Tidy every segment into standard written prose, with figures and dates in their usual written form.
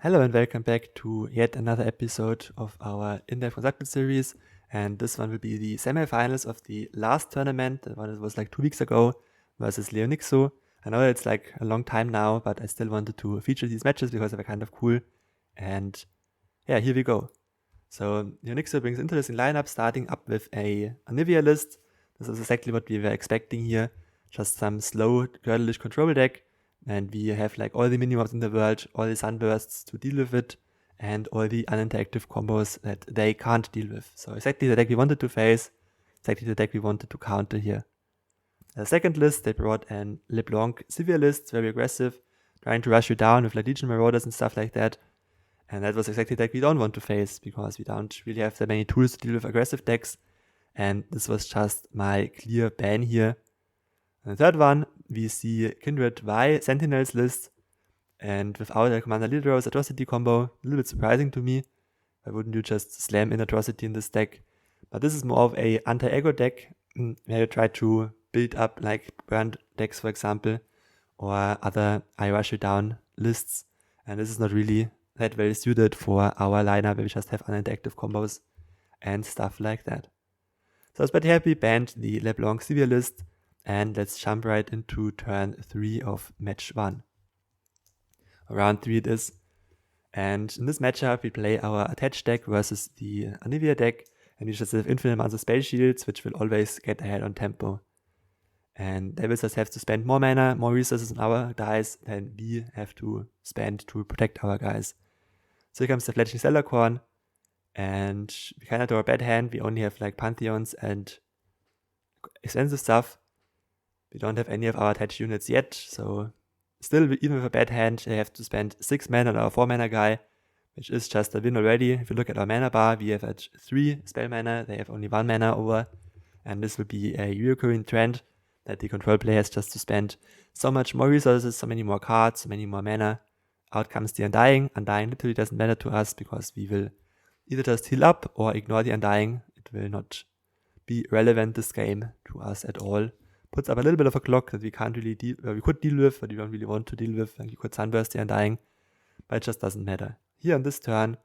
Hello and welcome back to yet another episode of our in-depth constructed series, and this one will be the semifinals of the last tournament, the one that was like 2 weeks ago versus Leonixo. I know it's like a long time now, but I still wanted to feature these matches because they were kind of cool, and yeah, here we go. So Leonixo brings interesting lineup, starting up with a Anivia list. This is exactly what we were expecting here, just some slow girdlish control deck. And we have like all the minimobs in the world, all the sunbursts to deal with it, and all the uninteractive combos that they can't deal with. So exactly the deck we wanted to face, exactly the deck we wanted to counter here. The second list, they brought an LeBlanc severe list, very aggressive, trying to rush you down with like Legion Marauders and stuff like that. And that was exactly the deck we don't want to face, because we don't really have that many tools to deal with aggressive decks. And this was just my clear ban here. And the third one, we see Kindred Y Sentinels list, and without a Commander Leader's Atrocity combo, a little bit surprising to me. Why wouldn't you just slam in Atrocity in this deck? But this is more of a anti-aggro deck, where you try to build up like burn decks, for example, or other I rush you down lists, and this is not really that well suited for our lineup where we just have uninteractive combos and stuff like that. So I was pretty happy, banned the LeBlanc severe list, and let's jump right into turn 3 of match 1. Round 3 it is. And in this matchup, we play our attached deck versus the Anivia deck, and we just have infinite amounts of spell shields, which will always get ahead on tempo. And they will just have to spend more mana, more resources on our guys than we have to spend to protect our guys. So here comes the Fletching Stellarcorn, and we kind of draw a bad hand. We only have like Pantheons and expensive stuff. We don't have any of our attached units yet, so still, even with a bad hand, they have to spend 6 mana on our 4 mana guy, which is just a win already. If you look at our mana bar, we have at 3 spell mana, they have only 1 mana over, and this will be a recurring trend that the control player has just to spend so much more resources, so many more cards, so many more mana. Out comes the Undying. Undying literally doesn't matter to us because we will either just heal up or ignore the Undying. It will not be relevant this game to us at all. Puts up a little bit of a clock that we can't really we could deal with, but we don't really want to deal with. And you could Sunburst the Undying, but it just doesn't matter. Here on this turn,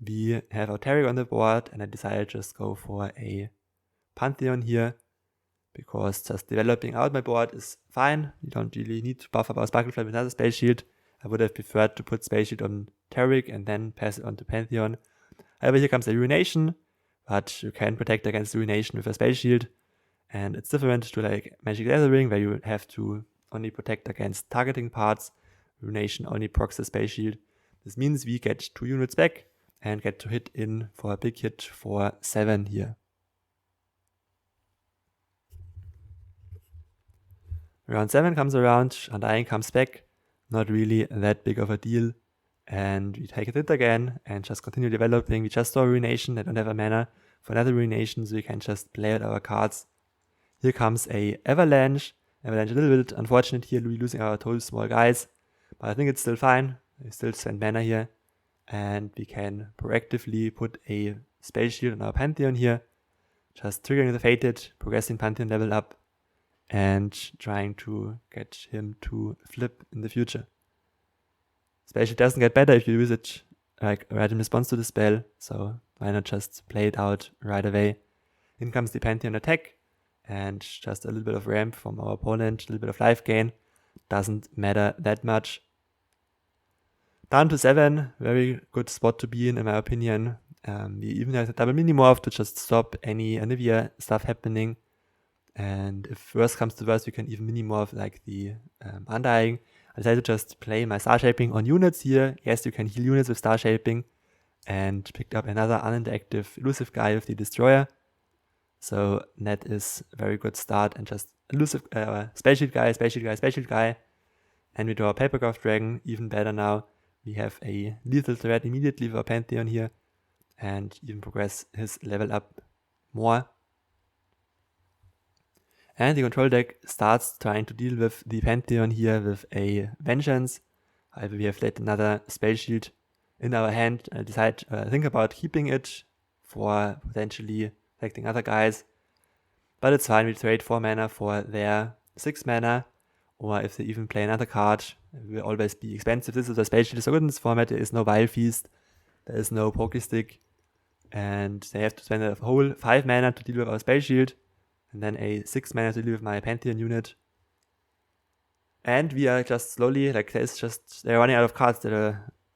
we have our Taric on the board, and I decided to just go for a Pantheon here, because just developing out my board is fine. You don't really need to buff up our Sparklefly with another Space Shield. I would have preferred to put Space Shield on Taric and then pass it on to Pantheon. However, here comes a Ruination, but you can protect against Ruination with a Space Shield. And it's different to like Magic Gathering, where you have to only protect against targeting parts. Ruination only procs the Space Shield. This means we get 2 units back and get to hit in for a big hit for 7 here. Round 7 comes around, Undying comes back. Not really that big of a deal. And we take it again and just continue developing. We just saw Ruination, they don't have a mana for another Ruination, so we can just play out our cards. Here comes a Avalanche. Avalanche a little bit unfortunate here, losing our two small guys. But I think it's still fine. We still spend mana here. And we can proactively put a Space Shield on our Pantheon here. Just triggering the Fated, progressing Pantheon level up, and trying to get him to flip in the future. Space Shield doesn't get better if you use it like right in response to the spell. So why not just play it out right away. In comes the Pantheon attack. And just a little bit of ramp from our opponent, a little bit of life gain. Doesn't matter that much. Down to 7, very good spot to be in my opinion. We even have a double mini-morph to just stop any Anivia stuff happening. And if worst comes to worst, we can even mini-morph like the Undying. I decided to just play my Star Shaping on units here. Yes, you can heal units with Star Shaping. And picked up another uninteractive elusive guy with the Destroyer. So that is a very good start, and just elusive Space Shield guy, Space Shield guy, Space Shield guy. And we draw a Papercraft Dragon, even better now. We have a lethal threat immediately with our Pantheon here, and even progress his level up more. And the control deck starts trying to deal with the Pantheon here with a Vengeance. However, we have let another Space Shield in our hand. I think about keeping it for potentially affecting other guys, but it's fine. We trade 4 mana for their 6 mana, or if they even play another card, will always be expensive. This is why Spell Shield is so good in this format. There is no Wild Feast, there is no Pokestick, and they have to spend a whole 5 mana to deal with our Spell Shield, and then a 6 mana to deal with my Pantheon unit. And we are just slowly, like, they're running out of cards that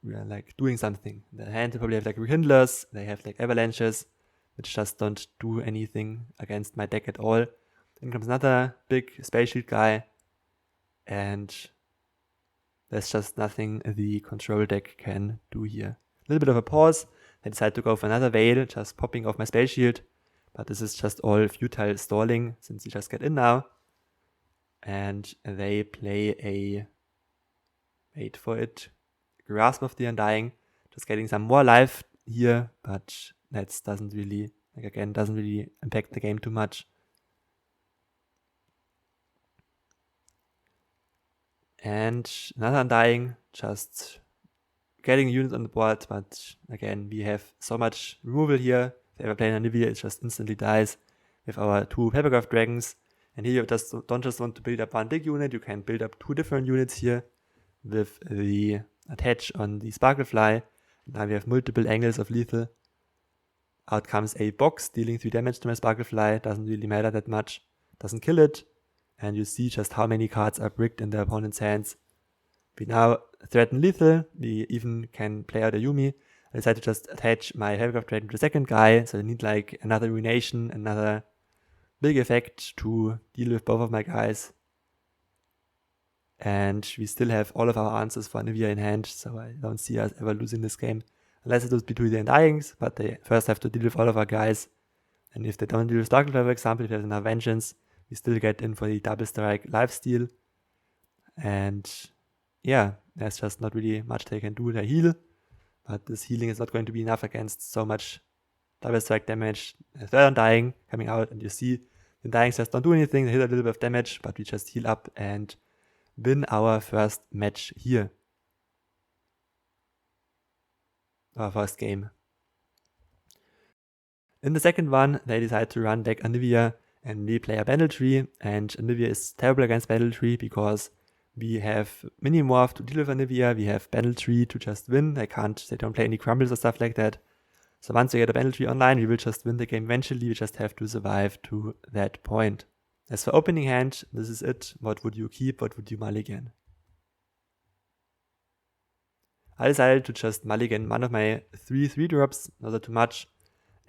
we are like doing something. In the hand, they probably have like Rekindlers, they have like Avalanches, which just don't do anything against my deck at all. Then comes another big Spell Shield guy, and there's just nothing the control deck can do here. A little bit of a pause. I decide to go for another Veil, just popping off my Spell Shield, but this is just all futile stalling since we just get in now. And they play a, wait for it, Grasp of the Undying, just getting some more life here, but that doesn't really, like again, doesn't really impact the game too much. And another Undying, just getting units on the board, but again, we have so much removal here. If they ever play an Anivia, it just instantly dies with our 2 Papercraft Dragons. And here you don't just want to build up one big unit, you can build up 2 different units here with the attach on the Sparklefly. Now we have multiple angles of lethal. Out comes a box dealing 3 damage to my Sparklefly, doesn't really matter that much, doesn't kill it. And you see just how many cards are bricked in the opponent's hands. We now threaten lethal, we even can play out a Yuumi. I decided to just attach my Papercraft Dragon to the second guy, so I need like another Ruination, another big effect to deal with both of my guys. And we still have all of our answers for Anivia in hand, so I don't see us ever losing this game. Unless it was between the Undyings, but they first have to deal with all of our guys. And if they don't deal with Darkfly, for example, if they have enough Vengeance, we still get in for the double strike lifesteal. And yeah, there's just not really much they can do. They heal, but this healing is not going to be enough against so much double strike damage. A third Undying coming out, and you see the Undyings just don't do anything. They hit a little bit of damage, but we just heal up and win our first match here. Our first game. In the second one, they decide to run deck Anivia, and we play a Battle Tree, and Anivia is terrible against Battle Tree because we have Minimorph to deal with Anivia, we have Battle Tree to just win. They don't play any crumbles or stuff like that. So once we get a Battle Tree online, we will just win the game eventually, we just have to survive to that point. As for opening hand, this is it. What would you keep, what would you mulligan? I decided to just mulligan one of my 3 drops, not too much.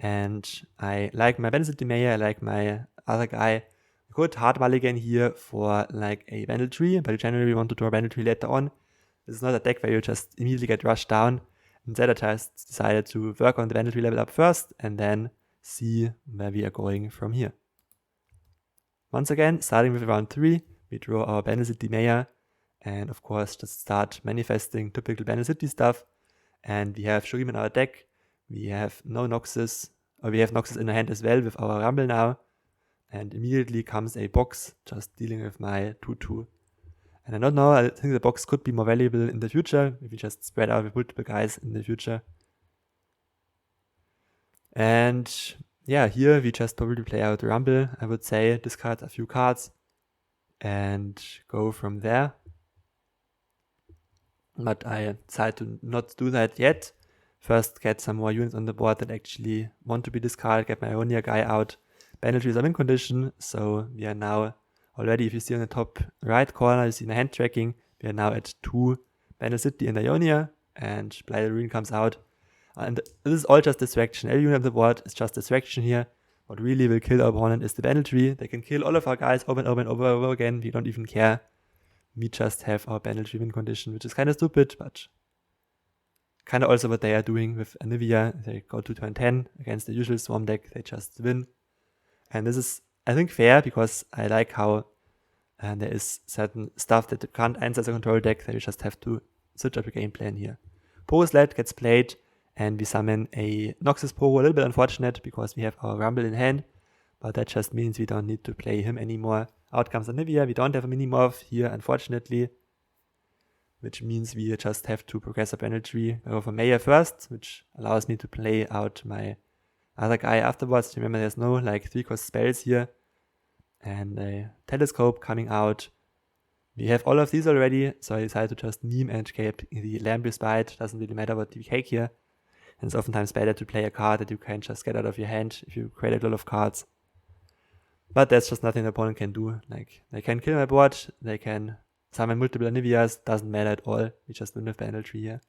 And I like my Bandit Mayor, I like my other guy. I could hard mulligan here for like a Battle Tree, but you generally want to draw a Battle Tree later on. This is not a deck where you just immediately get rushed down. Instead, I just decided to work on the Battle Tree level up first and then see where we are going from here. Once again, starting with round 3, we draw our Banner City Mayor, and of course just start manifesting typical Banner City stuff. And we have Shuriken in our deck, we have no Noxus, or we have Noxus in our hand as well with our Rumble now. And immediately comes a box, just dealing with my 2/2. And I don't know, I think the box could be more valuable in the future, if we just spread out with multiple guys in the future. And yeah, here we just probably play out the Rumble, I would say, discard a few cards and go from there. But I decided to not do that yet. First get some more units on the board that actually want to be discarded, get my Ionia guy out. Battle Tree is a win condition, so we are now already, if you see on the top right corner, you see the hand tracking, we are now at 2 Battle City and Ionia, and Blighted Ruin comes out. And this is all just distraction. Every unit on the board is just distraction here. What really will kill our opponent is the Battle Tree. They can kill all of our guys over and over and over again. We don't even care. We just have our Battle Tree win condition, which is kind of stupid, but kind of also what they are doing with Anivia. They go to turn 10 against the usual Swarm deck. They just win. And this is, I think, fair because I like how there is certain stuff that can't answer as a control deck. That you just have to switch up the game plan here. Pogo gets played. And we summon a Noxus Pogo, a little bit unfortunate because we have our Rumble in hand, but that just means we don't need to play him anymore. Out comes Anivia, we don't have a Minimorph here, unfortunately, which means we just have to progress a Battle Tree. I go for Mayor first, which allows me to play out my other guy afterwards. Remember, there's no like 3-cost spells here. And a Telescope coming out. We have all of these already, so I decided to just meme and keep the Lamb Respite. Doesn't really matter what we take here. And it's oftentimes better to play a card that you can just get out of your hand if you create a lot of cards. But that's just nothing the opponent can do. Like, they can kill my board, they can summon multiple Anivias, doesn't matter at all. We just win with penalty here.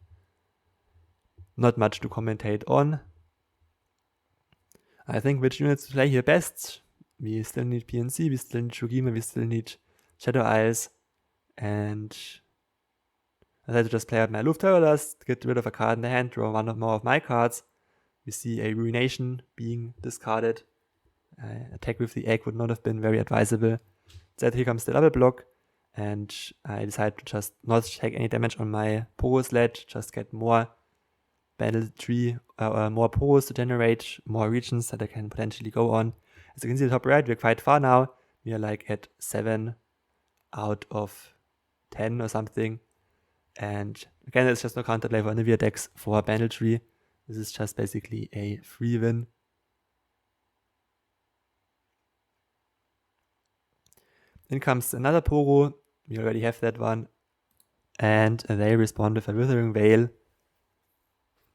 Not much to commentate on. I think which units to play here best. We still need PNC, we still need Shugima, we still need Shadow Isles. And I decided to just play out my Lufterolers, get rid of a card in the hand, draw one or more of my cards. We see a Ruination being discarded. Attack with the egg would not have been very advisable. Instead, here comes the double block, and I decided to just not take any damage on my Pogo Sledge, just get more battle tree, more Pogos to generate more regions that I can potentially go on. As you can see, the top right, we're quite far now. We are like at 7 out of 10 or something. And again, it's just no counterplay for Anivia decks for battle tree. This is just basically a free win. Then comes another Pogo. We already have that one. And they respond with a Withering Veil,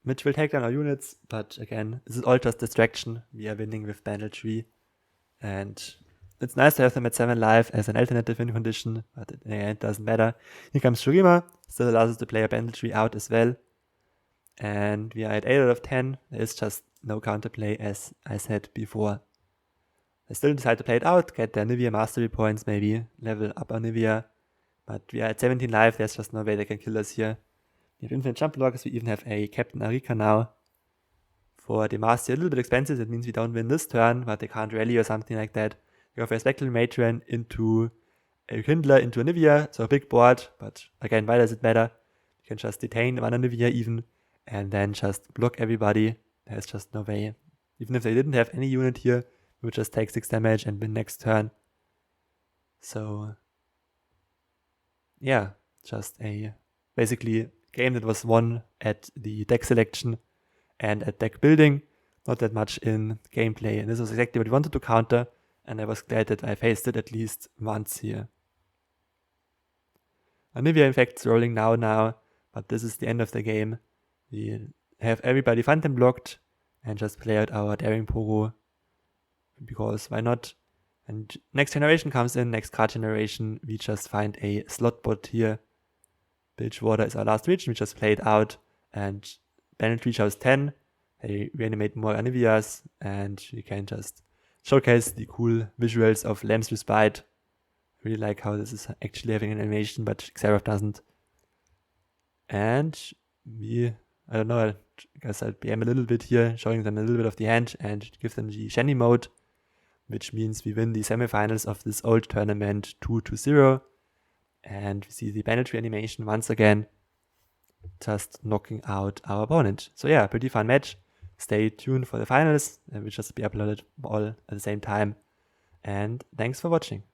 which will take down our units. But again, this is all just distraction. We are winning with Battle Tree. And it's nice to have them at 7 life as an alternative win condition. But in the end, it doesn't matter. Here comes Shurima. Still allows us to play a Battle Tree out as well. And we are at 8 out of 10. There is just no counterplay, as I said before. I still decide to play it out, get the Anivia mastery points maybe, level up Anivia. But we are at 17 life, there's just no way they can kill us here. We have infinite jump blockers, we even have a Captain Arika now. For the mastery, a little bit expensive, that means we don't win this turn, but they can't rally or something like that. We go for a Spectral Matron into a Kindler into Anivia, so a big board, but again, why does it matter? You can just detain one Anivia even, and then just block everybody. There's just no way. Even if they didn't have any unit here, we would just take 6 damage and win next turn. So, yeah, just a basically game that was won at the deck selection and at deck building. Not that much in gameplay. And this was exactly what we wanted to counter. And I was glad that I faced it at least once here. Anivia in fact is rolling now, but this is the end of the game. We have everybody Phantom blocked and just play out our Daring Pogo. Because why not? And next generation comes in, next card generation, we just find a slot bot here. Bilgewater is our last region, we just play it out. And Bennett Tree shows 10. They reanimate more Anivias, and we can just showcase the cool visuals of Lamb's Respite. I really like how this is actually having an animation, but Xerath doesn't. And I don't know, I guess I'll BM a little bit here, showing them a little bit of the hand and give them the Shenny mode, which means we win the semifinals of this old tournament 2-0. And we see the banditry animation once again, just knocking out our opponent. So yeah, pretty fun match. Stay tuned for the finals, which will just be uploaded all at the same time. And thanks for watching.